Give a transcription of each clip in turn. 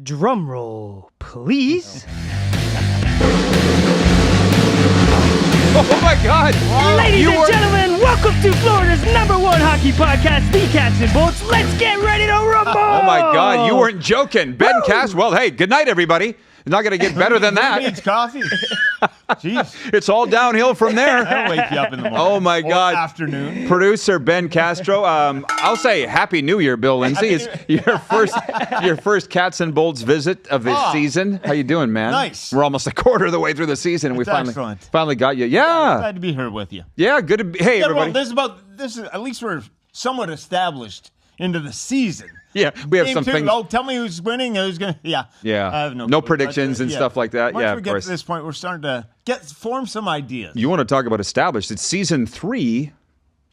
Drum roll, please. Oh my God! Ladies and gentlemen, welcome to Florida's #1 hockey podcast, The Cats and Bolts. Let's get ready to rumble! Oh my God, you weren't joking. Ben Caswell, hey, good night, everybody. It's not going to get better than that. Who needs coffee? Jeez. It's all downhill from there. That'll wake you up in the morning. Oh my God. Or afternoon. Producer Ben Castro. I'll say Happy New Year, Bill Lindsay. It's your first Cats and Bolts visit of the season. How you doing, man? Nice. We're almost a quarter of the way through the season. And we Excellent. finally got you. Yeah. Glad to be here with you. Yeah, good to be. Hey, Yeah, everybody. well, this is at least we're somewhat established into the season. Yeah, we have Game some two, things. oh, tell me who's winning. Who's gonna? Yeah. Yeah. I have No clue. predictions and stuff like that. Once Yeah, we of get course. to this point, we're starting to form some ideas. You want to talk about established? It's season 3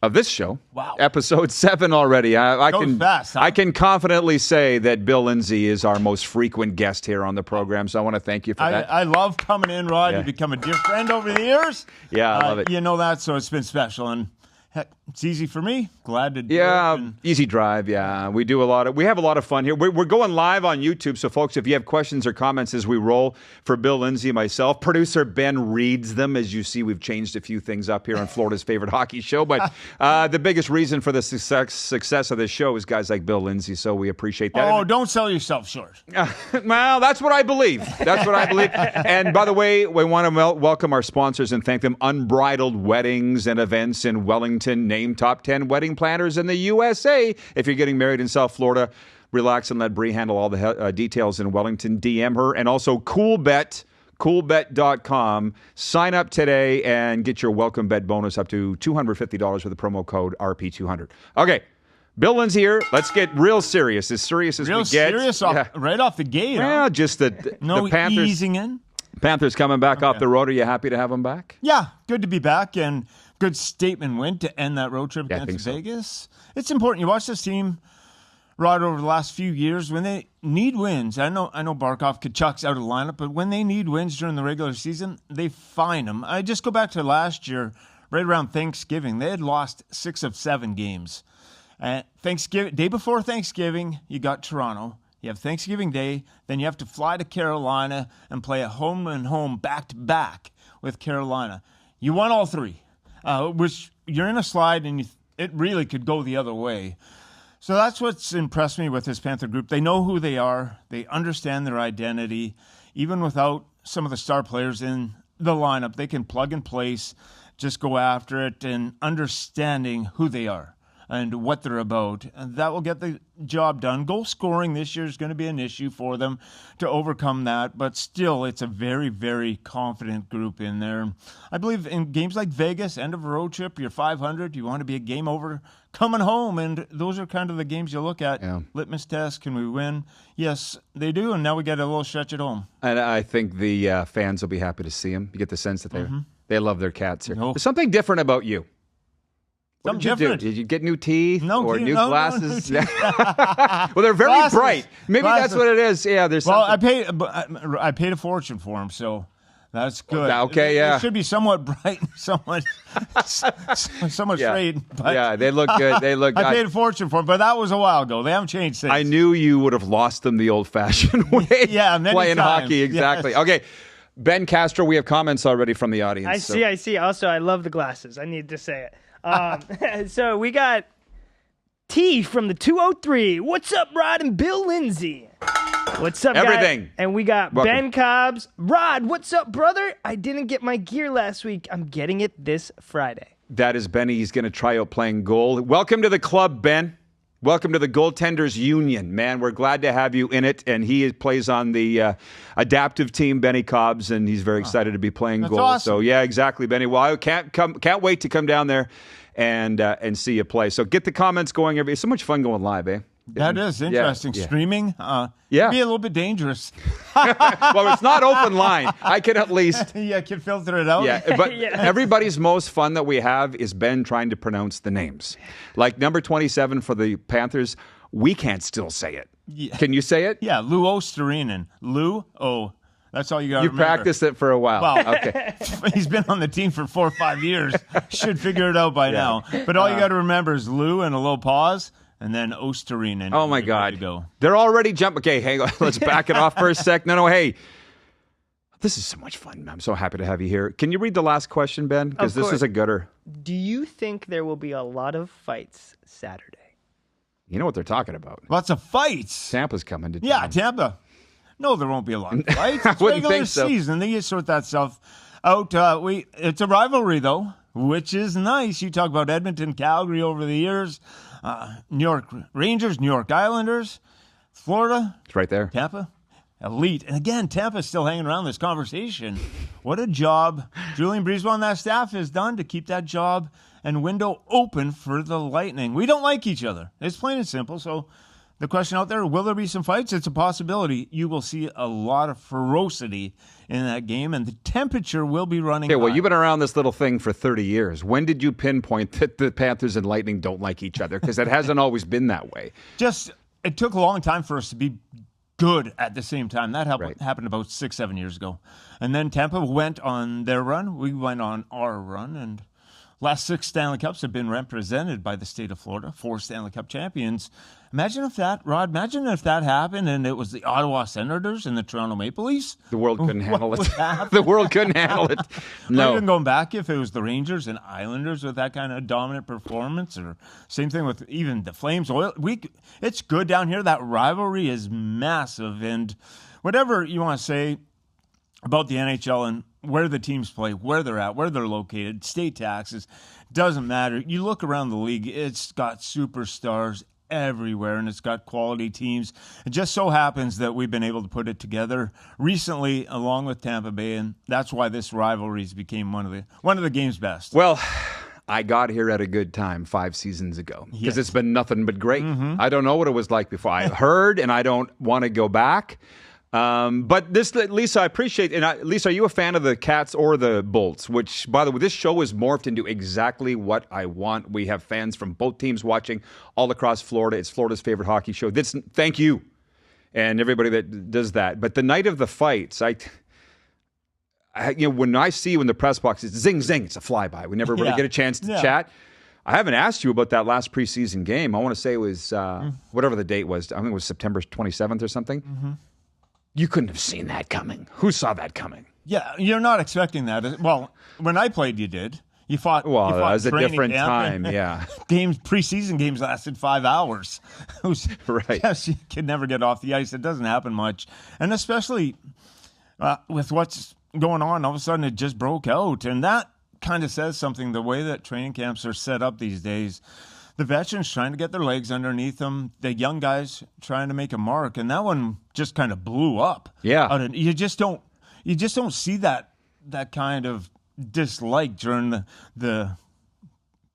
of this show. Wow. Episode 7 already. I Goes can fast, huh? I can confidently say that Bill Lindsay is our most frequent guest here on the program. So I want to thank you for that. I love coming in, Rod. Yeah. You've become a dear friend over the years. Yeah, I love it. You know that, so it's been special. And heck, it's easy for me. Glad to do Yeah, it. And easy drive. Yeah, we have a lot of fun here. We're going live on YouTube, so folks, if you have questions or comments as we roll for Bill Lindsay and myself, producer Ben reads them. As you see, we've changed a few things up here on Florida's favorite hockey show. But the biggest reason for the success of this show is guys like Bill Lindsay. So we appreciate that. Oh, don't sell yourself short. Well, that's what I believe. That's what I believe. And by the way, we want to welcome our sponsors and thank them. Unbridled Weddings and Events in Wellington, named top 10 wedding planners in the USA. If you're getting married in South Florida, relax and let Bree handle all the details in Wellington. DM her. And also CoolBet, coolbet.com. Sign up today and get your welcome bet bonus up to $250 with the promo code RP200. Okay. Bill Lindsay here. Let's get real serious as we get. Real serious right off the gate. Well, Huh? just the Panthers. Easing in. Panthers coming back off the road. Are you happy to have them back? Yeah, good to be back and good statement win to end that road trip Yeah, I against think so. Vegas. It's important. You watch this team, Rod, over the last few years when they need wins. I know Barkov, Kachuk's out of the lineup, but when they need wins during the regular season, they find them. I just go back to last year, right around Thanksgiving. They had lost 6 of 7 games. Day before Thanksgiving, you got Toronto. You have Thanksgiving Day, then you have to fly to Carolina and play a home and home back-to-back with Carolina. You won all 3, which you're in a slide and it really could go the other way. So that's what's impressed me with this Panther group. They know who they are. They understand their identity. Even without some of the star players in the lineup, they can plug and place, just go after it, and understanding who they are and what they're about. And that will get the job done. Goal scoring this year is going to be an issue for them to overcome that, but still, it's a very, very confident group in there. I believe in games like Vegas, end of a road trip, you're 500, you want to be a game over coming home, and those are kind of the games you look at. Yeah. Litmus test, can we win? Yes, they do, and now we get a little stretch at home. And I think the fans will be happy to see them. You get the sense that they love their Cats here. No. There's something different about you. What Something did you different. do? Did you get new teeth or new no glasses? teeth. Well, they're very Glasses. bright. Maybe that's Glasses. what it is. Yeah, there's Well, something. I paid a fortune for them, so that's good. Okay, yeah. It should be somewhat bright, somewhat straight. But Yeah, they look good. They look. I paid a fortune for them, but that was a while ago. They haven't changed since. I knew you would have lost them the old-fashioned way. Yeah, many playing times. hockey. Exactly. Yes. Okay, Ben Castro, we have comments already from the audience. I see. Also, I love the glasses. I need to say it. So we got T from the 203. What's up, Rod and Bill Lindsay? What's up, Everything. guys? And we got Welcome. Ben Cobbs. Rod, what's up, brother? I didn't get my gear last week. I'm getting it this Friday. That is Benny. He's going to try out playing goal. Welcome to the club, Ben. Welcome to the Goaltenders Union, man. We're glad to have you in it. And he plays on the adaptive team, Benny Cobbs, and he's very excited to be playing goal. awesome. So yeah, exactly, Benny. Well, I can't wait to come down there and see you play. So get the comments going. It's so much fun going live, eh? That is interesting. Yeah. Streaming, Yeah. be a little bit dangerous. Well, it's not open line. I can at least. Yeah, I can filter it out. Yeah, but Yeah. everybody's most fun that we have is Ben trying to pronounce the names. Like number 27 for the Panthers, we can't still say it. Yeah. Can you say it? Yeah, Lou Osterinen. Lou O. That's all you got to You remember. practiced it for a while. Well, Okay. He's been on the team for 4 or 5 years. Should figure it out by now. But all you got to remember is Lou and a little pause. and then Osterinen. Oh, my God. They're already jumping. Okay, hang on. Let's back it off for a sec. No, hey. This is so much fun. I'm so happy to have you here. Can you read the last question, Ben? Because this is a gooder. Do you think there will be a lot of fights Saturday? You know what they're talking about. Lots of fights. Tampa's coming to town. Yeah, Tampa. No, there won't be a lot of fights. It's wouldn't regular think so. season. They just sort that stuff out. It's a rivalry, though, which is nice. You talk about Edmonton, Calgary over the years. New York Rangers, New York Islanders, Florida. It's right there. Tampa. Elite. And again, Tampa's still hanging around this conversation. What a job Julian Breezeball and that staff has done to keep that job and window open for the Lightning. We don't like each other. It's plain and simple. So the question out there, will there be some fights? It's a possibility. You will see a lot of ferocity in that game, and the temperature will be running Okay, well, high. you've been around this little thing for 30 years. When did you pinpoint that the Panthers and Lightning don't like each other? Because it hasn't always been that way. It took a long time for us to be good at the same time. That Right. happened about 6-7 years ago. And then Tampa went on their run. We went on our run. And last 6 Stanley Cups have been represented by the state of Florida, 4 Stanley Cup champions. Imagine if that happened and it was the Ottawa Senators and the Toronto Maple Leafs. The world couldn't handle would it. happen? The world couldn't handle it. Or No. even going back, if it was the Rangers and Islanders with that kind of dominant performance, or same thing with even the Flames. It's good down here. That rivalry is massive, and whatever you want to say about the NHL and where the teams play, where they're at, where they're located, state taxes, doesn't matter. You look around the league, it's got superstars everywhere, and it's got quality teams. It just so happens that we've been able to put it together recently along with Tampa Bay, and that's why this rivalry became one of the game's best. Well, I got here at a good time 5 seasons ago because it's been nothing but great. I don't know what it was like before. I heard, and I don't want to go back. But this, Lisa, I appreciate. And Lisa, are you a fan of the Cats or the Bolts? Which, by the way, this show is morphed into exactly what I want. We have fans from both teams watching all across Florida. It's Florida's favorite hockey show. Thank you, and everybody that does that. But the night of the fights, when I see you in the press box, it's zing zing. It's a flyby. We never really get a chance to chat. I haven't asked you about that last preseason game. I want to say it was whatever the date was. I think it was September 27th or something. Mm-hmm. You couldn't have seen that coming. Who saw that coming? Yeah, you're not expecting that. Well, when I played, you did. You fought. Well, you it fought was a different camp, time. Yeah, preseason games lasted 5 hours. Right. Yes, you could never get off the ice. It doesn't happen much, and especially with what's going on, all of a sudden it just broke out, and that kind of says something. The way that training camps are set up these days. The veterans trying to get their legs underneath them, the young guys trying to make a mark, and that one just kind of blew up. Yeah, you just don't see that kind of dislike during the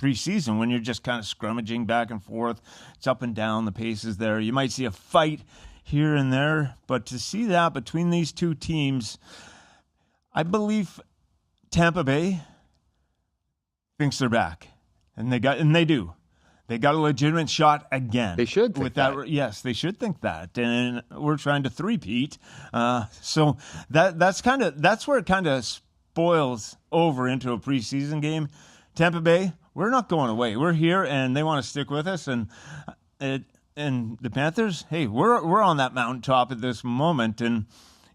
preseason when you're just kind of scrummaging back and forth. It's up and down, the pace is there. You might see a fight here and there, but to see that between these two teams, I believe Tampa Bay thinks they're back, and they do. They got a legitimate shot again. They should think that. Yes, they should think that. And we're trying to three-peat. So that's where it kind of spoils over into a preseason game. Tampa Bay, we're not going away. We're here, and they want to stick with us. And the Panthers, hey, we're on that mountaintop at this moment, and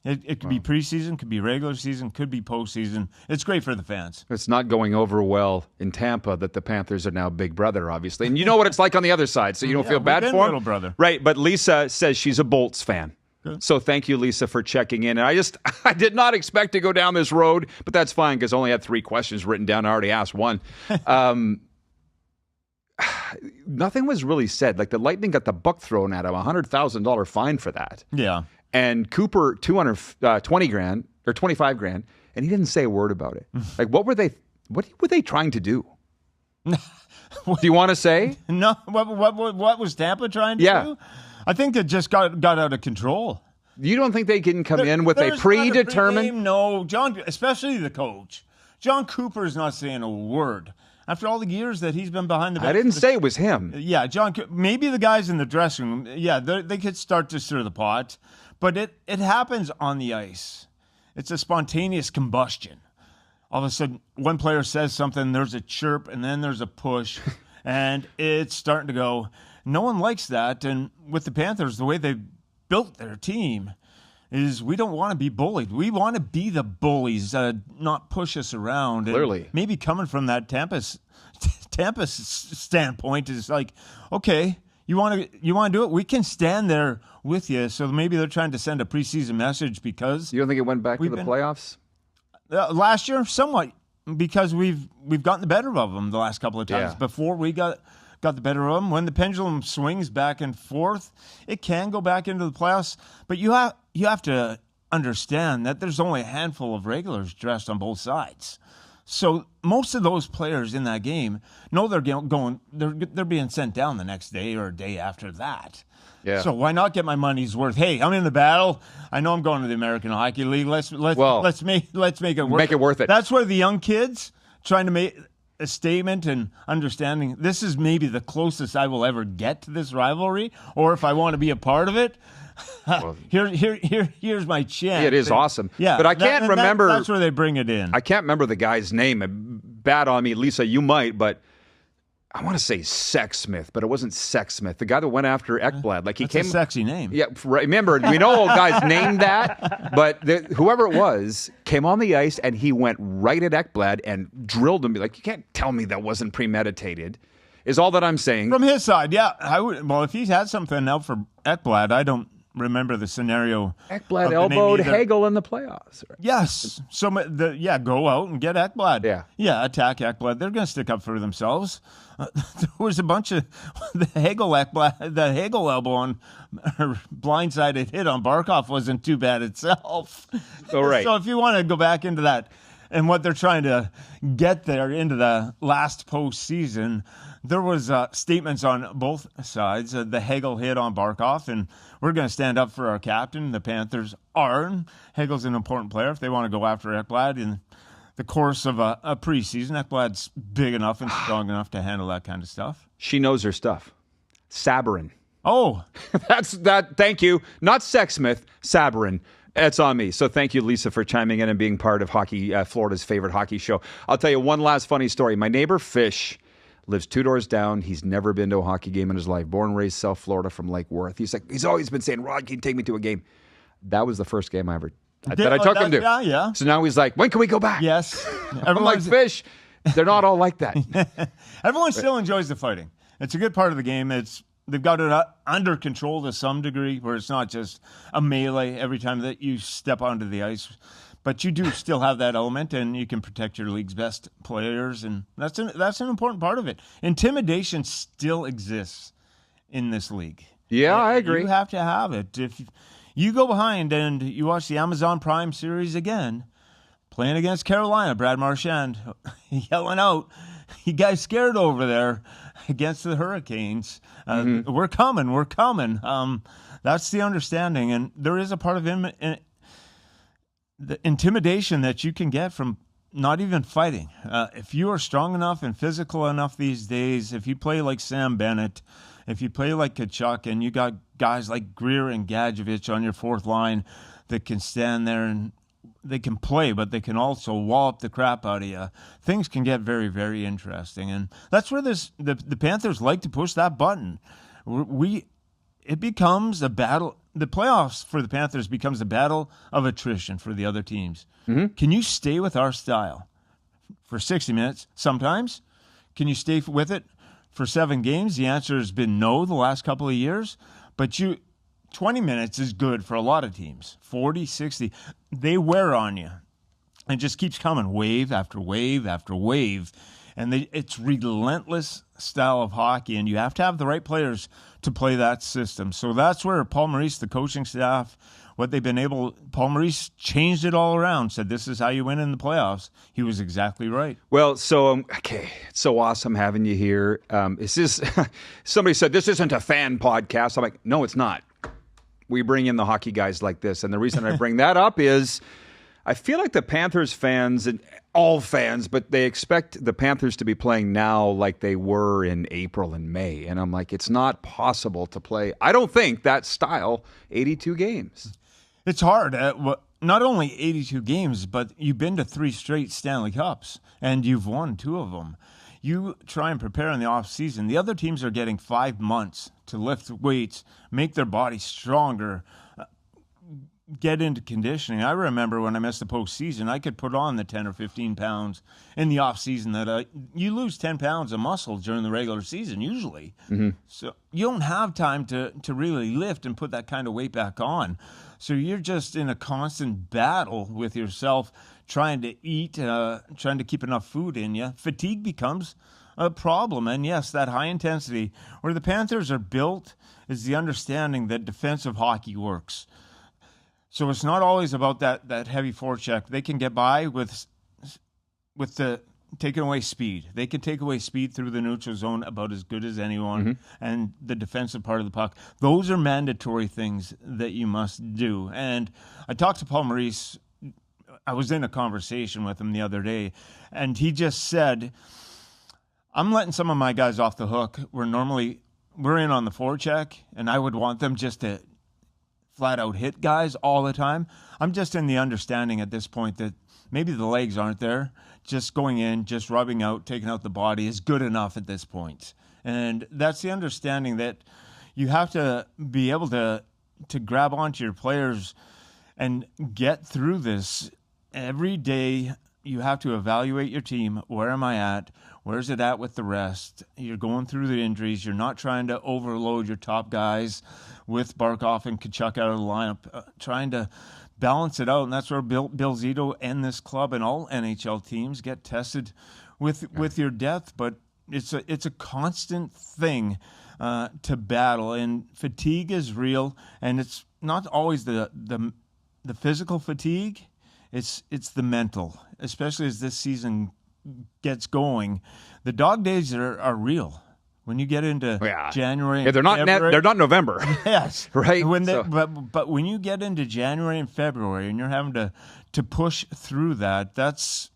it could be preseason, could be regular season, could be postseason. It's great for the fans. It's not going over well in Tampa that the Panthers are now Big Brother, obviously. And you know what it's like on the other side, so you don't feel bad for them. Little brother. Right, but Lisa says she's a Bolts fan. Good. So thank you, Lisa, for checking in. And I did not expect to go down this road, but that's fine because I only had 3 questions written down. I already asked one. Nothing was really said. Like the Lightning got the buck thrown at him, $100,000 fine for that. Yeah. And Cooper, $20,000 or $25,000, and he didn't say a word about it. Like, what were they trying to do? Do you want to say? No. What was Tampa trying to do? I think it just got out of control. You don't think they can come in with a predetermined? No, John, especially the coach. John Cooper is not saying a word. After all the years that he's been behind the bench. I didn't say it was him. Yeah, John. Maybe the guys in the dressing room. Yeah, they could start to stir the pot, but it happens on the ice. It's a spontaneous combustion. All of a sudden, one player says something. There's a chirp, and then there's a push, and it's starting to go. no one likes that. And with the Panthers, the way they built their team is we don't want to be bullied. We want to be the bullies, not push us around. Clearly. And maybe coming from that Tampa standpoint is like, okay, you want to do it? We can stand there with you. So maybe they're trying to send a preseason message because You don't think it went back to the playoffs? last year, somewhat, because we've gotten the better of them the last couple of times. Yeah. Before we got the better of them. When the pendulum swings back and forth, it can go back into the playoffs. But you have to understand that there's only a handful of regulars dressed on both sides. So most of those players in that game know they're being sent down the next day or a day after that. Yeah. So why not get my money's worth? Hey, I'm in the battle. I know I'm going to the American Hockey League. Let's make it worth Make it worth it. That's where the young kids trying to make a statement and understanding this is maybe the closest I will ever get to this rivalry, or if I want to be a part of it. Here's my chance. It is awesome. Yeah, but I can't remember. That's where they bring it in. I can't remember the guy's name. Bad on me, Lisa. You might, but I want to say Sexsmith, but it wasn't Sexsmith. The guy that went after Ekblad, like he That's came. a sexy name. Yeah, remember we know old guys named that, but whoever it was came on the ice and he went right at Ekblad and drilled him. Like you can't tell me that wasn't premeditated. Is all that I'm saying. From his side, yeah, I would. Well, if he's had something out for Ekblad, I don't remember the scenario. Ekblad elbowed Hagel in the playoffs. Right? Yes. So, go out and get Ekblad. Yeah, attack Ekblad. They're going to stick up for themselves. There was a bunch of the Hagel elbow on blindsided hit on Barkov wasn't too bad itself. Oh, right. So if you want to go back into that and what they're trying to get there into the last postseason, there was statements on both sides. The Hagel hit on Barkov, and we're going to stand up for our captain. The Panthers are. And Hagel's an important player if they want to go after Ekblad in the course of a preseason. Ekblad's big enough and strong enough to handle that kind of stuff. She knows her stuff. Sabrin. Oh. That's that. Thank you. Not Sexsmith, Sabrin. That's on me. So thank you, Lisa, for chiming in and being part of hockey, Florida's favorite hockey show. I'll tell you one last funny story. My neighbor Fish lives 2 doors down. He's never been to a hockey game in his life. Born and raised South Florida from Lake Worth. He's always been saying, Rod, can you take me to a game? That was the first game I ever that I took him to. Yeah. So now he's like, when can we go back? Yes. I'm like, Fish, they're not all like that. Everyone still enjoys the fighting. It's a good part of the game. They've got it under control to some degree, where it's not just a melee every time that you step onto the ice. But you do still have that element, and you can protect your league's best players, and that's an important part of it. Intimidation still exists in this league. Yeah, I agree. You have to have it. If you go behind and you watch the Amazon Prime series again, playing against Carolina, Brad Marchand yelling out, "You guys scared over there against the Hurricanes? We're coming." That's the understanding, and there is a part of the intimidation that you can get from not even fighting. If you are strong enough and physical enough these days, if you play like Sam Bennett, if you play like Kachuk, and you got guys like Greer and Gadjevich on your fourth line that can stand there and they can play, but they can also wallop the crap out of you, things can get very, very interesting. And that's where the Panthers like to push that button. It becomes a battle. The playoffs for the Panthers becomes a battle of attrition for the other teams. Mm-hmm. Can you stay with our style for 60 minutes? Sometimes. Can you stay with it for 7 games? The answer has been no the last couple of years. But 20 minutes is good for a lot of teams. 40, 60. They wear on you. It just keeps coming wave after wave after wave. And it's relentless style of hockey, and you have to have the right players to play that system. So that's where Paul Maurice, the coaching staff, Paul Maurice changed it all around, said this is how you win in the playoffs. He was exactly right. Well, so, okay, it's so awesome having you here. Somebody said, this isn't a fan podcast. I'm like, no, it's not. We bring in the hockey guys like this, and the reason I bring that up is I feel like the Panthers fans, and all fans, but they expect the Panthers to be playing now like they were in April and May. And I'm like, it's not possible to play, I don't think, that style 82 games. It's hard. Not only 82 games, but you've been to 3 straight Stanley Cups, and you've won 2 of them. you try and prepare in the off season. The other teams are getting 5 months to lift weights, make their body stronger, get into conditioning. I remember when I missed the postseason, I could put on the 10 or 15 pounds in the off season you lose 10 pounds of muscle during the regular season usually. So you don't have time to really lift and put that kind of weight back on. So you're just in a constant battle with yourself, trying to eat, trying to keep enough food in you. Fatigue becomes a problem. And yes, that high intensity, where the Panthers are built, is the understanding that defensive hockey works. So it's not always about that heavy forecheck. They can get by with the taking away speed. They can take away speed through the neutral zone about as good as anyone, and the defensive part of the puck. Those are mandatory things that you must do. And I talked to Paul Maurice. I was in a conversation with him the other day, and he just said, I'm letting some of my guys off the hook. We're in on the forecheck, and I would want them just to flat out hit guys all the time. I'm just in the understanding at this point that maybe the legs aren't there. Just going in, just rubbing out, taking out the body is good enough at this point. And that's the understanding that you have to be able to grab onto your players and get through this. Every day you have to evaluate your team. Where am I at? Where's it at with the rest? You're going through the injuries. You're not trying to overload your top guys with Barkov and Tkachuk out of the lineup, trying to balance it out. And that's where Bill Zito and this club and all NHL teams get tested with your depth. But it's a constant thing to battle, and fatigue is real. And it's not always the physical fatigue. It's the mental, especially as this season gets going. The dog days are real. When you get into January, they're not February, they're not November. Yes, right. But when you get into January and February, and you're having to push through that's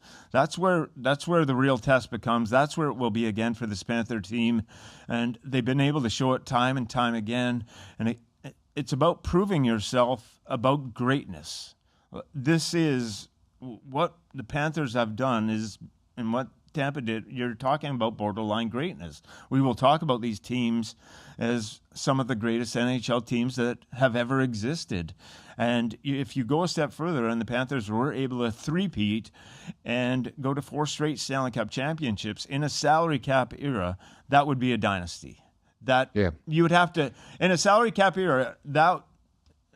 where the real test becomes. That's where it will be again for this Panther team, and they've been able to show it time and time again. And it's about proving yourself, about greatness. This is what the Panthers have done, and what Tampa did. You're talking about borderline greatness. We will talk about these teams as some of the greatest NHL teams that have ever existed. And if you go a step further, and the Panthers were able to three-peat and go to 4 straight Stanley Cup championships in a salary cap era, that would be a dynasty. You would have to, in a salary cap era,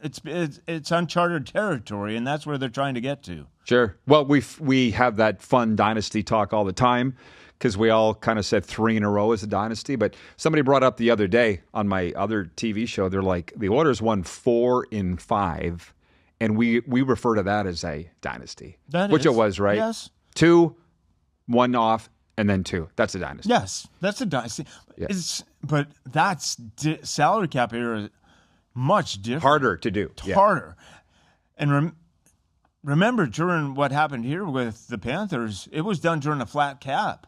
it's uncharted territory, and that's where they're trying to get to. Sure. Well, we have that fun dynasty talk all the time because we all kind of said 3 in a row as a dynasty. But somebody brought up the other day on my other TV show, they're like, the Oilers won 4 in 5, and we refer to that as a dynasty, which it was, right? Yes. 2, 1 off, and then 2. That's a dynasty. Yes, that's a dynasty. Yes. But that's salary cap era. Much different. Harder to do. Harder. And remember, during what happened here with the Panthers, it was done during a flat cap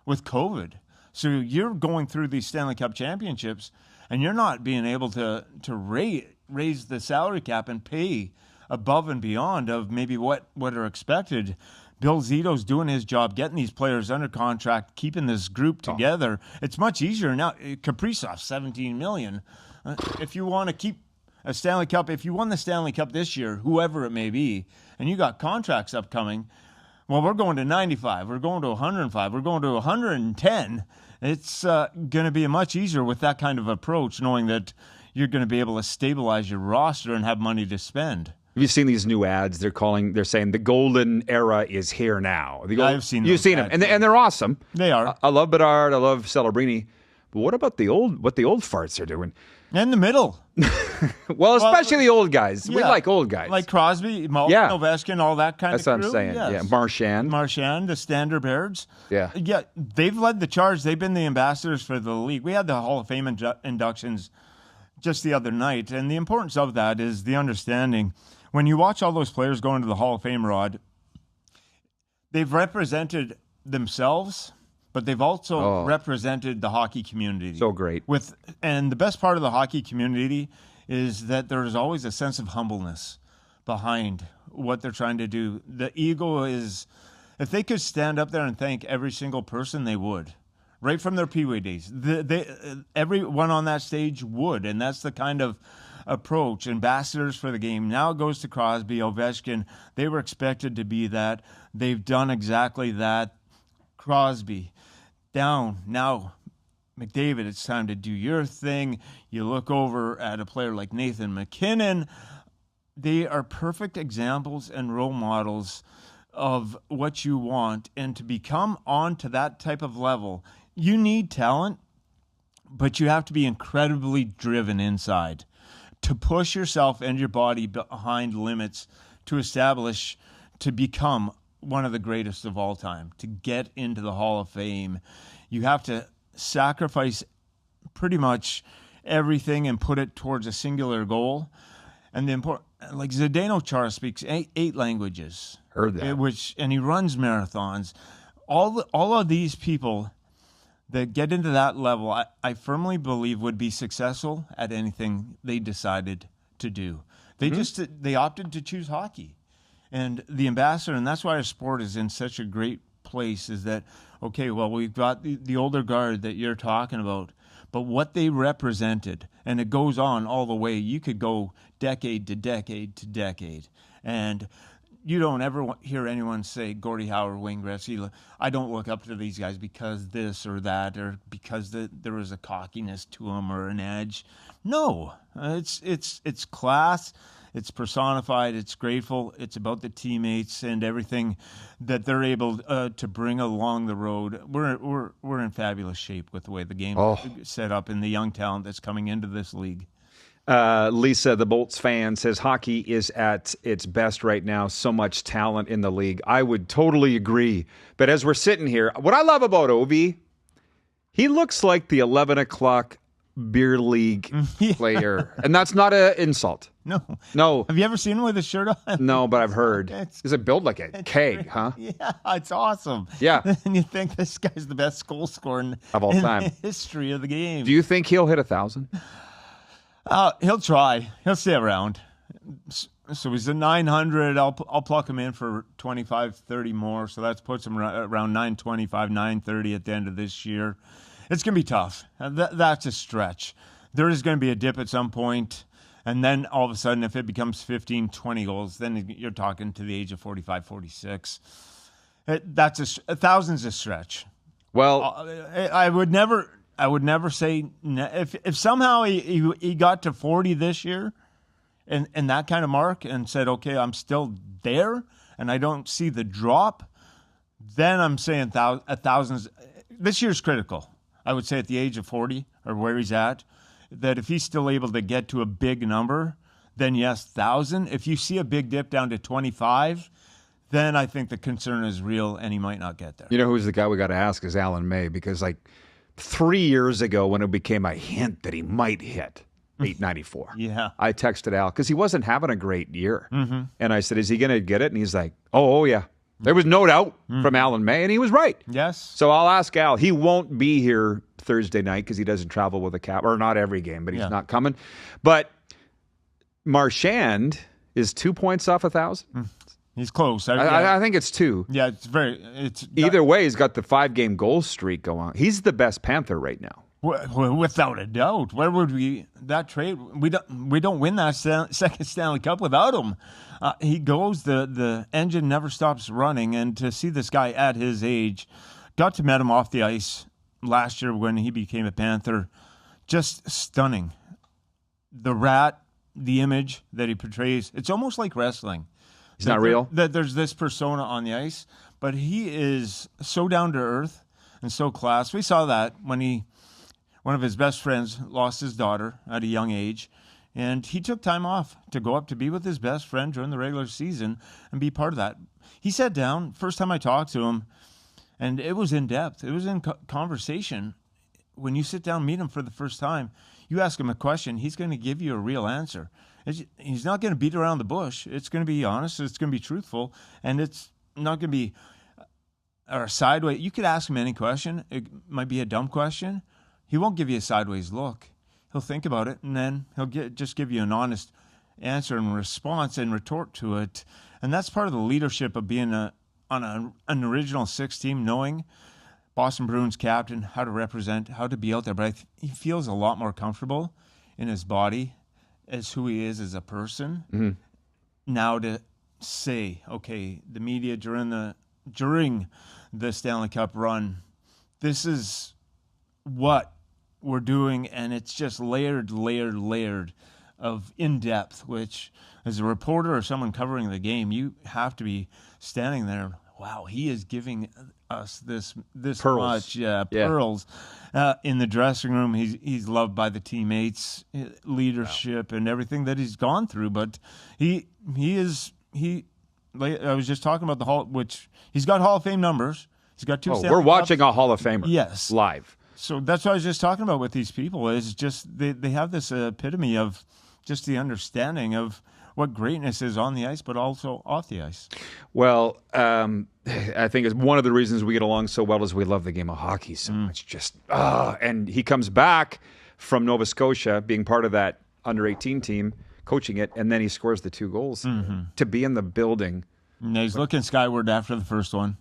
with COVID. So you're going through these Stanley Cup championships, and you're not being able to raise the salary cap and pay above and beyond of maybe what are expected. Bill Zito's doing his job, getting these players under contract, keeping this group together. It's much easier now. Kaprizov, $17 million. If you want to keep a Stanley Cup, if you won the Stanley Cup this year, whoever it may be, and you got contracts upcoming, well, we're going to 95, we're going to 105, we're going to 110. It's going to be much easier with that kind of approach, knowing that you're going to be able to stabilize your roster and have money to spend. Have you seen these new ads? They're saying the golden era is here now. I've seen them. You've seen them, and they're awesome. They are. I love Bedard. I love Celebrini. But what about what the old farts are doing? In the middle. well, especially the old guys. We like old guys. Like Crosby, Malkin, Ovechkin, all that kind That's of what crew. I'm saying. Yes. Yeah, Marchand, the Standard-Bearers. Yeah. Yeah, they've led the charge. They've been the ambassadors for the league. We had the Hall of Fame inductions just the other night, and the importance of that is the understanding. When you watch all those players go into the Hall of Fame, Rod, they've represented themselves, but they've also represented the hockey community. So great. And the best part of the hockey community is that there's always a sense of humbleness behind what they're trying to do. The ego is, if they could stand up there and thank every single person, they would. right from their Pee Wee days. Everyone on that stage would, and that's the kind of approach. Ambassadors for the game. Now it goes to Crosby, Ovechkin. They were expected to be that. They've done exactly that. Crosby, down. Now, McDavid, it's time to do your thing. You look over at a player like Nathan McKinnon. They are perfect examples and role models of what you want. And to become on to that type of level, you need talent, but you have to be incredibly driven inside to push yourself and your body behind limits to establish, to become one of the greatest of all time, to get into the Hall of Fame. You have to sacrifice pretty much everything and put it towards a singular goal. And the important, like Zdeno Chara speaks eight languages. Heard that. And he runs marathons. All of these people that get into that level, I firmly believe would be successful at anything they decided to do. They opted to choose hockey. And the ambassador, and that's why our sport is in such a great place, is that, okay, well, we've got the older guard that you're talking about, but what they represented, and it goes on all the way. You could go decade to decade to decade. And you don't ever hear anyone say, Gordie Howe, Wayne Gretzky, I don't look up to these guys because this or that, or because there was a cockiness to them or an edge. No, it's class. It's personified. It's grateful. It's about the teammates and everything that they're able to bring along the road. We're in fabulous shape with the way the game is set up and the young talent that's coming into this league. Lisa, the Bolts fan, says hockey is at its best right now. So much talent in the league. I would totally agree. But as we're sitting here, what I love about Ovi, he looks like the 11 o'clock beer league player. And that's not an insult. No. Have you ever seen him with his shirt on? No, but I've heard. Does it build like a keg, huh? Yeah, it's awesome. Yeah. And you think this guy's the best goal scorer of all time. In the history of the game. Do you think he'll hit 1,000? He'll try. He'll stay around. So he's a 900. I'll pluck him in for 25, 30 more. So that puts him around 925, 930 at the end of this year. It's going to be tough. That's a stretch. There is going to be a dip at some point. And then all of a sudden, if it becomes 15, 20 goals, then you're talking to the age of 45, 46. That's 1,000's a stretch. Well, I would never say if somehow he got to 40 this year and that kind of mark and said, okay, I'm still there and I don't see the drop, then I'm saying 1,000. This year's critical. I would say at the age of 40 or where he's at, that if he's still able to get to a big number, then yes, 1,000. If you see a big dip down to 25, then I think the concern is real and he might not get there. You know who's the guy we got to ask is Alan May, because like 3 years ago when it became a hint that he might hit 894. Yeah. I texted Al because he wasn't having a great year. Mm-hmm. And I said, is he going to get it? And he's like, oh yeah. There was no doubt from Alan May, and he was right. Yes. So I'll ask Al. He won't be here Thursday night because he doesn't travel with a cap, or not every game, but he's not coming. But Marchand is 2 points off 1,000. He's close. I think it's 2. Yeah, Either way, he's got the 5-game goal streak going. He's the best Panther right now. Without a doubt. Where would that trade? We don't win that second Stanley Cup without him. He goes, the engine never stops running, and to see this guy at his age, got to meet him off the ice last year when he became a Panther, just stunning. The rat, the image that he portrays, it's almost like wrestling. It's not real? There's this persona on the ice, but he is so down to earth and so class. We saw that when one of his best friends lost his daughter at a young age, and he took time off to go up to be with his best friend during the regular season and be part of that. He sat down, first time I talked to him, and it was in depth. It was in conversation. When you sit down, meet him for the first time, you ask him a question, he's going to give you a real answer. He's not going to beat around the bush. It's going to be honest. It's going to be truthful. And it's not going to be a sideways. You could ask him any question. It might be a dumb question. He won't give you a sideways look. He'll think about it, and then he'll just give you an honest answer and response and retort to it. And that's part of the leadership of being on an original 6 team, knowing Boston Bruins captain, how to represent, how to be out there. But he feels a lot more comfortable in his body as who he is as a person. Mm-hmm. Now to say, okay, the media during the Stanley Cup run, this is what we're doing, and it's just layered of in-depth, which as a reporter or someone covering the game, you have to be standing there. Wow, he is giving us this Pearls. much pearls in the dressing room. He's loved by the teammates, leadership, and everything that he's gone through. But he like I was just talking about the Hall, which he's got Hall of Fame numbers. He's got 2 Stanley we're Cups. watching a Hall of Famer. Yes, live. So that's what I was just talking about with these people. Is just they have this epitome of just the understanding of what greatness is on the ice, but also off the ice. Well, I think it's one of the reasons we get along so well is we love the game of hockey so much. And he comes back from Nova Scotia, being part of that under-18 team, coaching it, and then he scores the 2 goals. To be in the building. And he's looking skyward after the first one.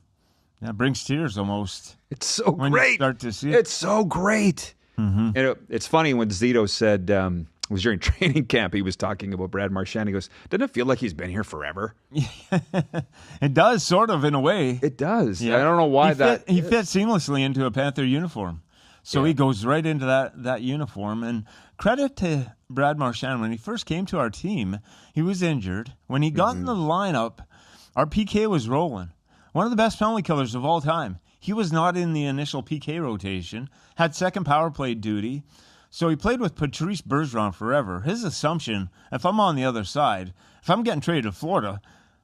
Yeah, it brings tears almost. It's so when great. You start to see it. It's so great. And it's funny when Zito said, it was during training camp, he was talking about Brad Marchand. He goes, doesn't it feel like he's been here forever? It does, sort of, in a way. It does. Yeah. I don't know why he fits seamlessly into a Panther uniform. So he goes right into that uniform. And credit to Brad Marchand. When he first came to our team, he was injured. When he got in the lineup, our PK was rolling. One of the best penalty killers of all time. He was not in the initial PK rotation, had second power play duty. So he played with Patrice Bergeron forever. His assumption, if I'm on the other side, if I'm getting traded to Florida,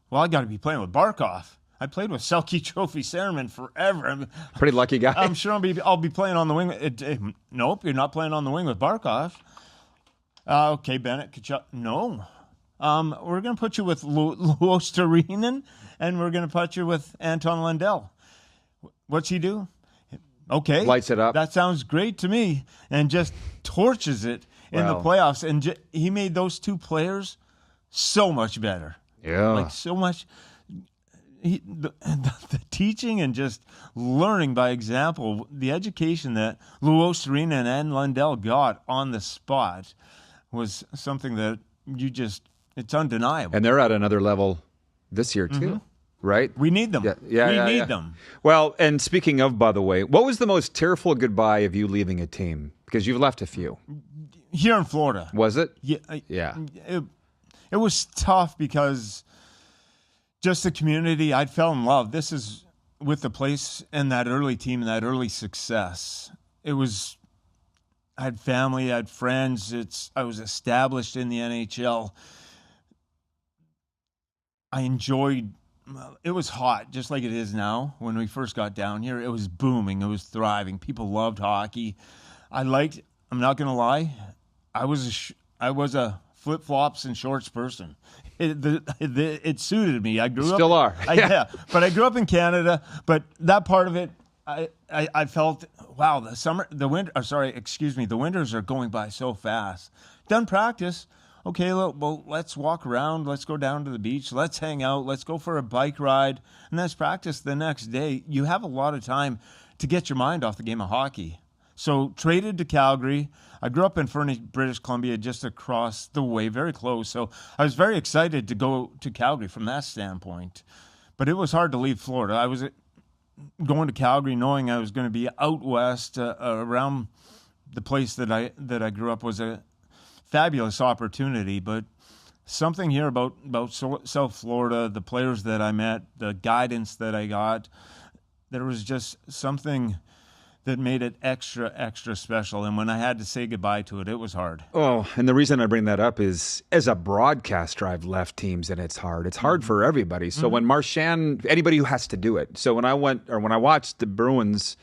well, I got to be playing with Barkov. I played with Selke Trophy centerman forever. Pretty lucky guy. I'm sure I'll be playing on the wing. Nope, you're not playing on the wing with Barkov. Okay, Bennett, Kachuk. No. We're going to put you with Luostarinen, and we're going to put you with Anton Lundell. What's he do? Okay. Lights it up. That sounds great to me. And just torches it in the playoffs. And he made those 2 players so much better. Yeah. Like so much. The teaching and just learning by example, the education that Luostarinen and Lundell got on the spot was something that it's undeniable. And they're at another level this year, too. Right? We need them. We need them. Well, and speaking of, by the way, what was the most tearful goodbye of you leaving a team? Because you've left a few. Here in Florida. Was it? Yeah. It was tough because just the community, I fell in love. This is with the place and that early team and that early success. I had family, I had friends. I was established in the NHL. I enjoyed. It was hot, just like it is now. When we first got down here, it was booming. It was thriving. People loved hockey. I'm not going to lie, I was a flip-flops and shorts person. It suited me. I grew up. Still are. But I grew up in Canada. But that part of it, I felt, wow, the winters are going by so fast. Done practice. Okay, well, let's walk around. Let's go down to the beach. Let's hang out. Let's go for a bike ride. And let's practice the next day. You have a lot of time to get your mind off the game of hockey. So traded to Calgary. I grew up in Fernie, British Columbia, just across the way, very close. So I was very excited to go to Calgary from that standpoint. But it was hard to leave Florida. I was going to Calgary knowing I was going to be out west around the place that I grew up was a fabulous opportunity, but something here about South Florida, the players that I met, the guidance that I got, there was just something that made it extra special. And when I had to say goodbye to it, it was hard. Oh, and the reason I bring that up is as a broadcaster, I've left teams and it's hard. It's hard for everybody. So when Marchand, anybody who has to do it. So when I watched the Bruins,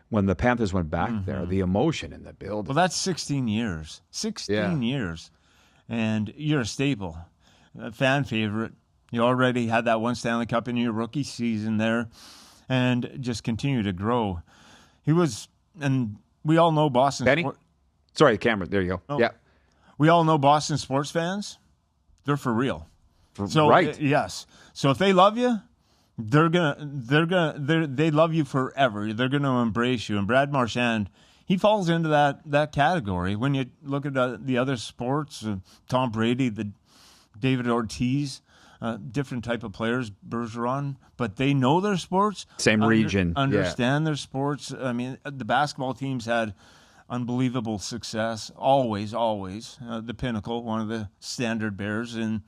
when the Panthers went back there, the emotion in the building. Well, that's 16 years. 16 years. And you're a staple, a fan favorite. You already had that one Stanley Cup in your rookie season there and just continue to grow. He was, and we all know Boston. Benny? Sorry, the camera. There you go. Oh. Yeah. We all know Boston sports fans. They're for real. Right. Yes. So if they love you, they love you forever. They're gonna embrace you. And Brad Marchand, he falls into that category. When you look at the other sports, Tom Brady, the David Ortiz, different type of players, Bergeron, but they know their sports. Same region. Understand their sports. I mean, the basketball teams had unbelievable success, always, the pinnacle, one of the standard bearers, and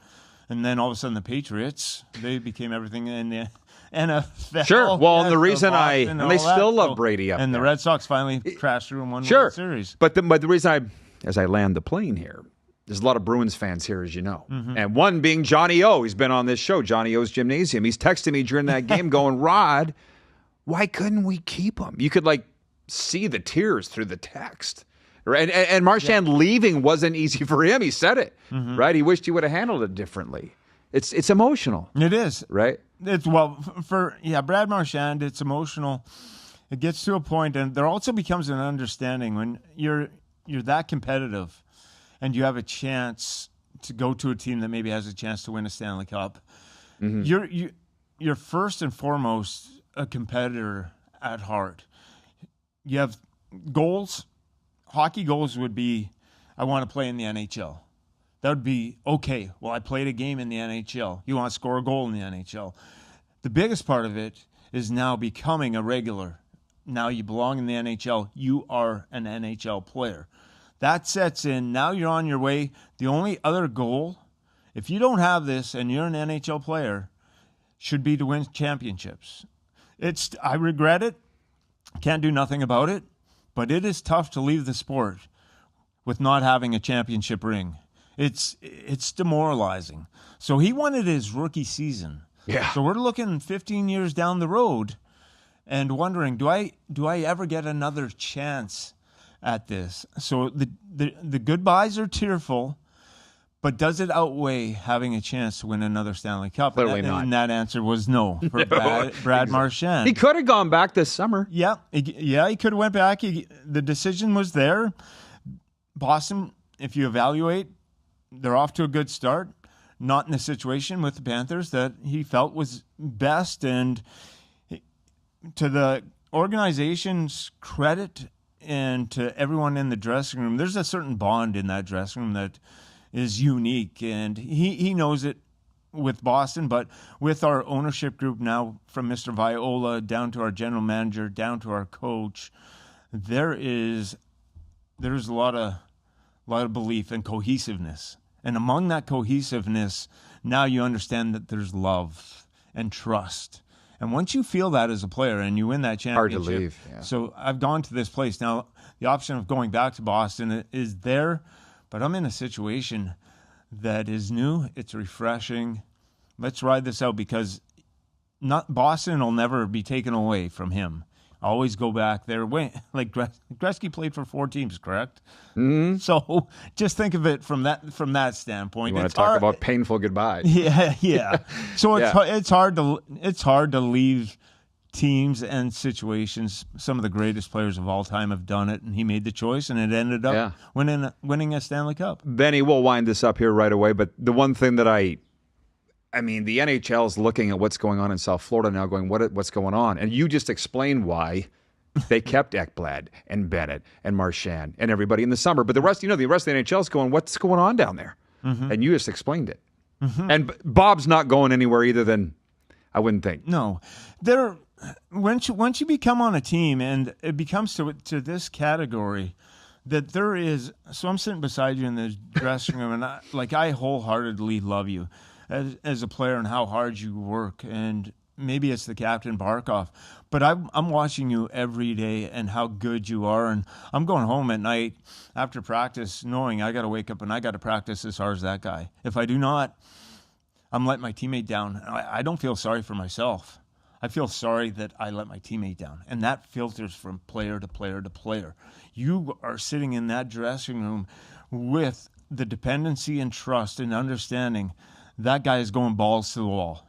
then all of a sudden the Patriots, they became everything in the NFL. Sure. Well, and the reason and they still love Brady and there. the Red Sox finally crashed through and won Sure. World Series. But the reason as I land the plane here, there's a lot of Bruins fans here, as you know. Mm-hmm. And one being Johnny O. He's been on this show, Johnny O's Gymnasium. He's texting me during that game going, Rod, why couldn't we keep him? You could, see the tears through the text. Right? And Marchand leaving wasn't easy for him. He said it, right? He wished he would have handled it differently. It's emotional. It is. Right? It's Brad Marchand, it's emotional. It gets to a point, and there also becomes an understanding when you're that competitive and you have a chance to go to a team that maybe has a chance to win a Stanley Cup. Mm-hmm. You're first and foremost a competitor at heart. You have goals. Hockey goals would be, I want to play in the NHL. That would be, okay, well, I played a game in the NHL. You want to score a goal in the NHL. The biggest part of it is now becoming a regular. Now you belong in the NHL. You are an NHL player. That sets in. Now you're on your way. The only other goal, if you don't have this and you're an NHL player, should be to win championships. I regret it. Can't do nothing about it. But it is tough to leave the sport with not having a championship ring. It's demoralizing. So he won it his rookie season. Yeah. So we're looking 15 years down the road and wondering, do I ever get another chance at this? So the goodbyes are tearful, but does it outweigh having a chance to win another Stanley Cup? Clearly not. And that answer was no for Brad Marchand. He could have gone back this summer. Yeah, he could have went back. The decision was there. Boston, if you evaluate, they're off to a good start. Not in a situation with the Panthers that he felt was best. And to the organization's credit and to everyone in the dressing room, there's a certain bond in that dressing room that is unique. And he knows it with Boston, but with our ownership group now, from Mr. Viola down to our general manager, down to our coach, there's a lot of belief and cohesiveness. And among that cohesiveness, now you understand that there's love and trust. And once you feel that as a player and you win that championship, hard to leave. Yeah. So I've gone to this place. Now, the option of going back to Boston is there, but I'm in a situation that is new. It's refreshing. Let's ride this out because Boston will never be taken away from him. Always go back there. Like Gretzky played for 4 teams, correct? Mm-hmm. So just think of it from that standpoint. You want to talk about painful goodbyes? Yeah. So it's hard to leave teams and situations. Some of the greatest players of all time have done it, and he made the choice, and it ended up winning a Stanley Cup. Benny, we'll wind this up here right away. But the one thing that the NHL's looking at what's going on in South Florida now, going, what's going on? And you just explained why they kept Ekblad and Bennett and Marchand and everybody in the summer. But the rest of the NHL's going, what's going on down there? Mm-hmm. And you just explained it. Mm-hmm. And Bob's not going anywhere either. Then I wouldn't think. No, once you become on a team and it becomes to this category. That there is. So I'm sitting beside you in the dressing room, and I wholeheartedly love you. As a player and how hard you work, and maybe it's the captain Barkov, but I'm watching you every day and how good you are, and I'm going home at night after practice knowing I got to wake up and I got to practice as hard as that guy. If I do not, I'm letting my teammate down. I don't feel sorry for myself. I feel sorry that I let my teammate down, and that filters from player to player to player. You are sitting in that dressing room with the dependency and trust and understanding that guy is going balls to the wall.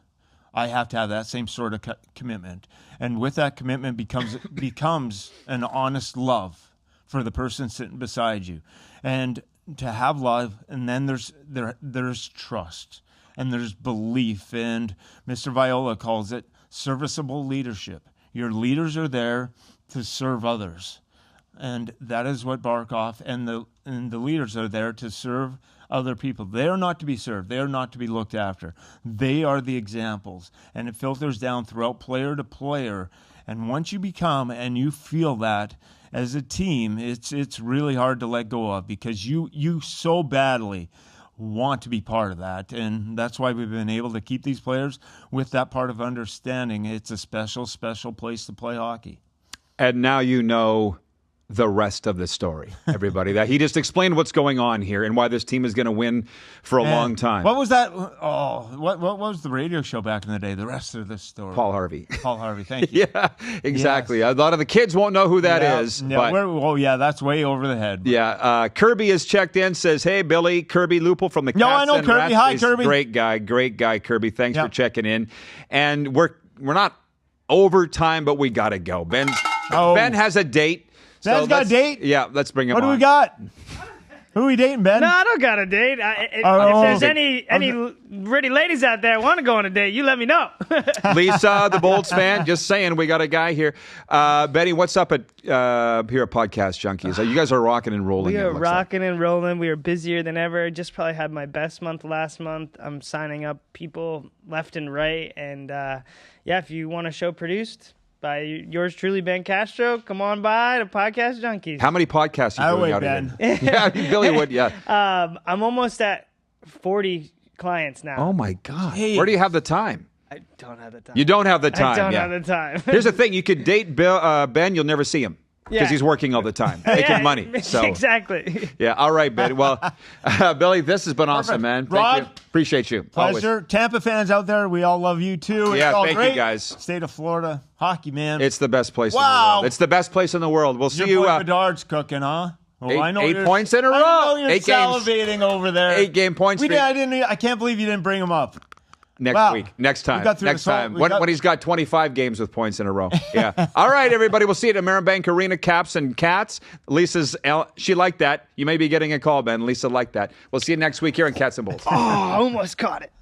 I have to have that same sort of commitment. And with that commitment becomes an honest love for the person sitting beside you. And to have love, and then there's trust, and there's belief. And Mr. Viola calls it serviceable leadership. Your leaders are there to serve others. And that is what Barkov and the leaders are there to serve other people. They are not to be served. They are not to be looked after. They are the examples. And it filters down throughout player to player. And once you become and you feel that as a team, it's really hard to let go of, because you so badly want to be part of that. And that's why we've been able to keep these players with that part of understanding. It's a special, special place to play hockey. And now you know the rest of the story, everybody. That he just explained what's going on here and why this team is going to win for a long time. What was that? Oh, what was the radio show back in the day? The rest of this story. Paul Harvey. Paul Harvey, thank you. Yeah, exactly. Yes. A lot of the kids won't know who that is. Yeah, But that's way over the head. yeah, Kirby has checked in, says, hey, Billy, Kirby Lupel from the Cats. No, I know and Kirby. Rats. Hi, He's Kirby. Great guy, Kirby. Thanks for checking in. And we're not over time, but we got to go. Ben has a date. Ben's got a date? Yeah, let's bring him on. What do we got? Who are we dating, Ben? No, I don't got a date. If there's any pretty ladies out there want to go on a date, you let me know. Lisa, the Bolts fan, just saying, we got a guy here. Betty, what's up at here at Podcast Junkies? You guys are rocking and rolling. We are rocking and rolling. We are busier than ever. Just probably had my best month last month. I'm signing up people left and right. And if you want a show produced by yours truly, Ben Castro, come on by to Podcast Junkies. How many podcasts are you doing out Ben. here? Yeah, Billy would, yeah. I'm almost at 40 clients now. Oh, my God. Hey. Where do you have the time? I don't have the time. You don't have the time. I don't have the time. Here's the thing. You could date Ben, you'll never see him. Because he's working all the time, making money. So exactly. Yeah, all right, Betty. Well, Billy, this has been awesome, man. Thank Rod, you. Appreciate you. Pleasure. Always. Tampa fans out there, we all love you too. Yeah, it's all thank great. you, guys. State of Florida, hockey, man. It's the best place in the Wow. world. It's the best place in the world. We'll see Your you. boy Bedard's cooking, huh? Oh, eight points in a row. I know you're 8 games. salivating over there. 8-game point streak. I can't believe you didn't bring him up. Next week. Next time. Next time. When he's got 25 games with points in a row. Yeah. All right, everybody. We'll see you at Ameribank Arena, Caps and Cats. She liked that. You may be getting a call, Ben. Lisa liked that. We'll see you next week here on Cats and Bolts. Oh, almost caught it.